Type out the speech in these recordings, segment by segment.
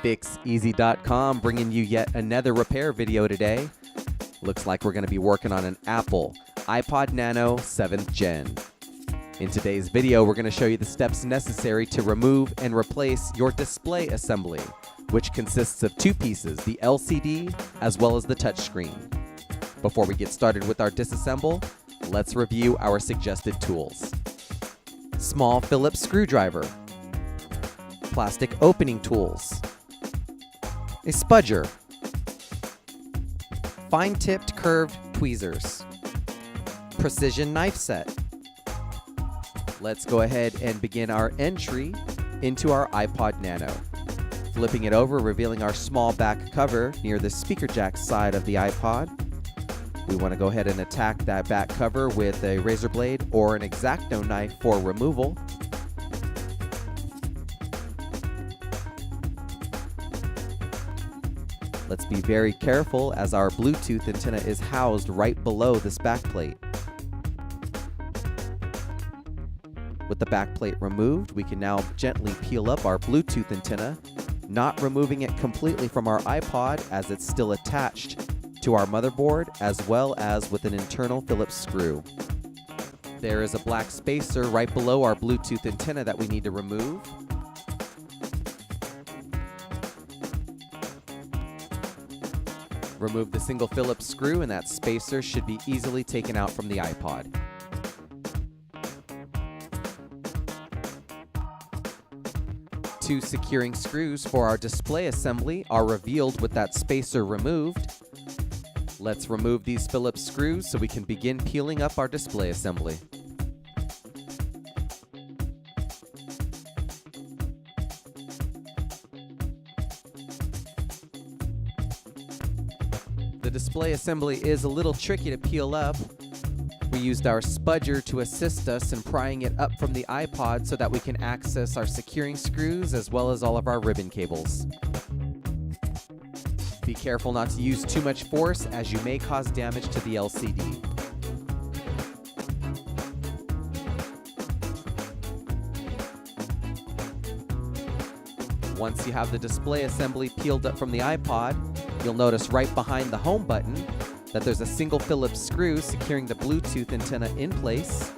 FixEasy.com bringing you yet another repair video today. Looks like we're going to be working on an Apple iPod Nano 7th Gen. In today's video, we're going to show you the steps necessary to remove and replace your display assembly, which consists of two pieces, the LCD as well as the touchscreen. Before we get started with our disassemble, let's review our suggested tools. Small Phillips screwdriver, plastic opening tools, a spudger, fine-tipped curved tweezers, precision knife set. Let's go ahead and begin our entry into our iPod Nano. Flipping it over, revealing our small back cover near the speaker jack side of the iPod. We want to go ahead and attack that back cover with a razor blade or an X-Acto knife for removal. Let's be very careful as our Bluetooth antenna is housed right below this backplate. With the backplate removed, we can now gently peel up our Bluetooth antenna, not removing it completely from our iPod as it's still attached to our motherboard as well as with an internal Phillips screw. There is a black spacer right below our Bluetooth antenna that we need to remove. Remove the single Phillips screw and that spacer should be easily taken out from the iPod. Two securing screws for our display assembly are revealed with that spacer removed. Let's remove these Phillips screws so we can begin peeling up our display assembly. The display assembly is a little tricky to peel up. We used our spudger to assist us in prying it up from the iPod so that we can access our securing screws as well as all of our ribbon cables. Be careful not to use too much force as you may cause damage to the LCD. Once you have the display assembly peeled up from the iPod, you'll notice right behind the home button that there's a single Phillips screw securing the Bluetooth antenna in place.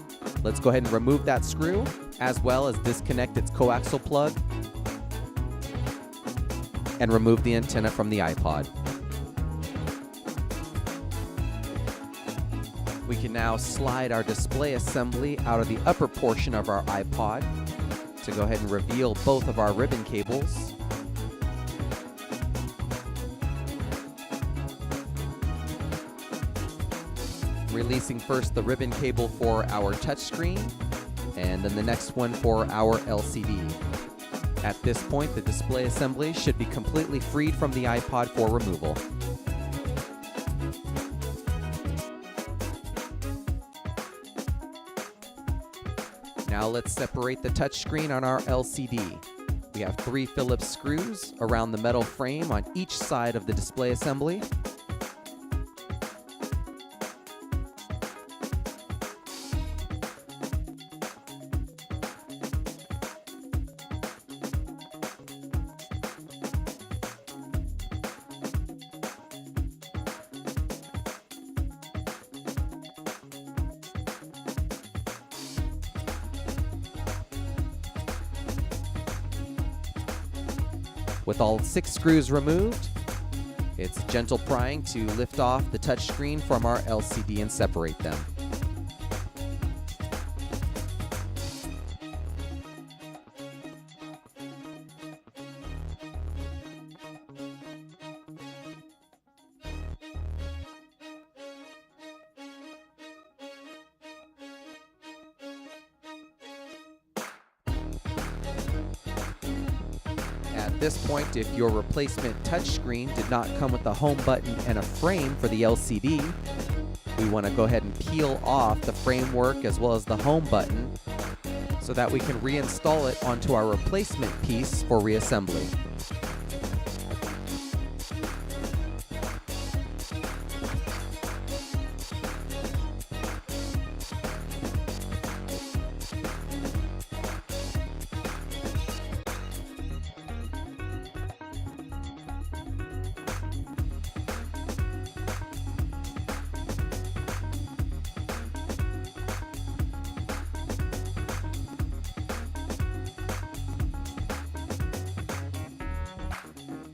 Let's go ahead and remove that screw, as well as disconnect its coaxial plug and remove the antenna from the iPod. We can now slide our display assembly out of the upper portion of our iPod to go ahead and reveal both of our ribbon cables. Releasing first the ribbon cable for our touchscreen and then the next one for our LCD. At this point, the display assembly should be completely freed from the iPod for removal. Now let's separate the touchscreen on our LCD. We have 3 Phillips screws around the metal frame on each side of the display assembly. With all 6 screws removed, it's gentle prying to lift off the touchscreen from our LCD and separate them. At this point, if your replacement touchscreen did not come with a home button and a frame for the LCD, we want to go ahead and peel off the framework as well as the home button so that we can reinstall it onto our replacement piece for reassembly.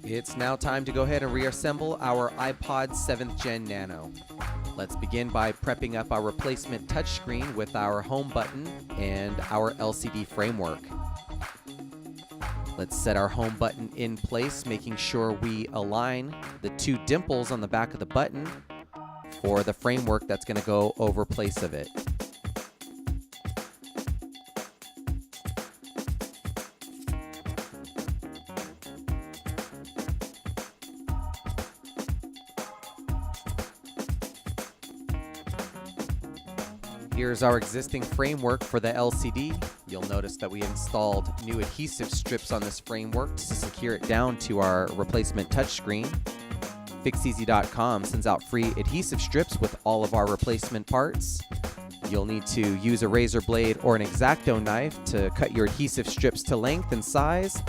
It's now time to go ahead and reassemble our iPod 7th Gen Nano. Let's begin by prepping up our replacement touchscreen with our home button and our LCD framework. Let's set our home button in place, making sure we align the two dimples on the back of the button for the framework that's going to go over place of it. Here's our existing framework for the LCD. You'll notice that we installed new adhesive strips on this framework to secure it down to our replacement touchscreen. FixEasy.com sends out free adhesive strips with all of our replacement parts. You'll need to use a razor blade or an X-Acto knife to cut your adhesive strips to length and size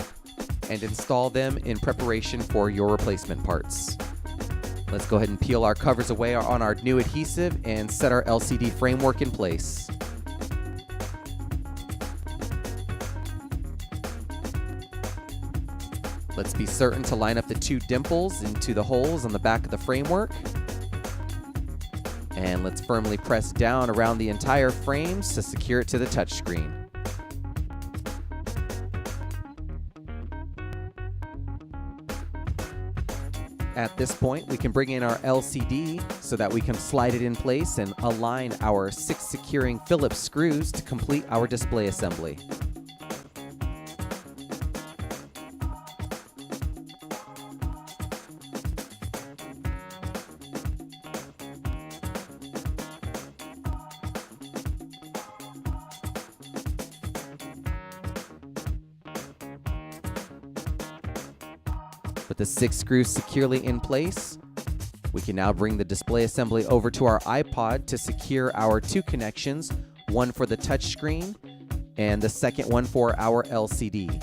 and install them in preparation for your replacement parts. Let's go ahead and peel our covers away on our new adhesive and set our LCD framework in place. Let's be certain to line up the two dimples into the holes on the back of the framework. And let's firmly press down around the entire frames to secure it to the touchscreen. At this point, we can bring in our LCD so that we can slide it in place and align our 6 securing Phillips screws to complete our display assembly. With the 6 screws securely in place, we can now bring the display assembly over to our iPod to secure our 2 connections, one for the touchscreen and the second one for our LCD.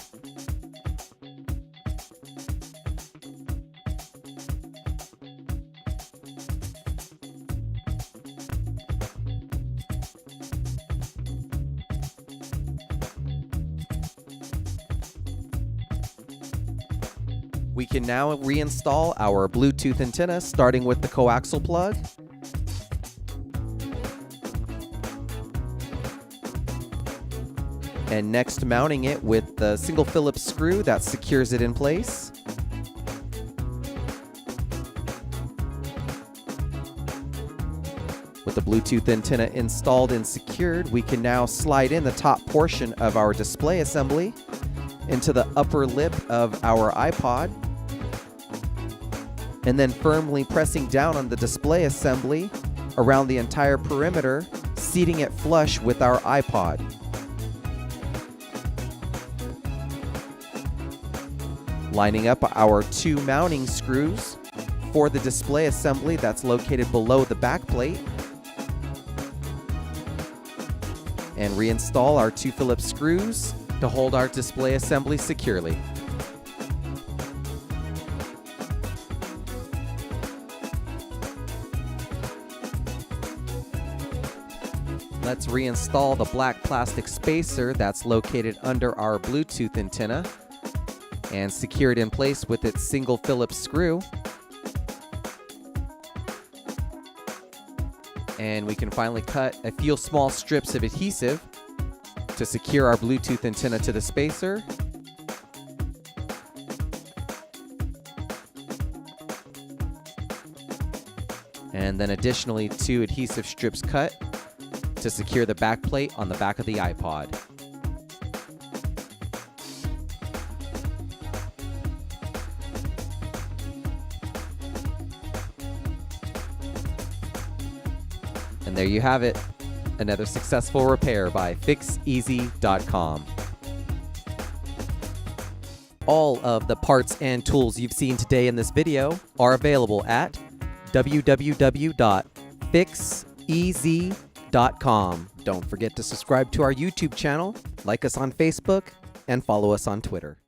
We can now reinstall our Bluetooth antenna, starting with the coaxial plug. And next mounting it with the single Phillips screw that secures it in place. With the Bluetooth antenna installed and secured, we can now slide in the top portion of our display assembly into the upper lip of our iPod, and then firmly pressing down on the display assembly around the entire perimeter, seating it flush with our iPod. Lining up our 2 mounting screws for the display assembly that's located below the back plate, and reinstall our 2 Phillips screws to hold our display assembly securely. Let's reinstall the black plastic spacer that's located under our Bluetooth antenna and secure it in place with its single Phillips screw. And we can finally cut a few small strips of adhesive to secure our Bluetooth antenna to the spacer. And then additionally 2 adhesive strips cut to secure the back plate on the back of the iPod. And there you have it, another successful repair by FixEasy.com. All of the parts and tools you've seen today in this video are available at www.fixeasy.com. Don't forget to subscribe to our YouTube channel, like us on Facebook, and follow us on Twitter.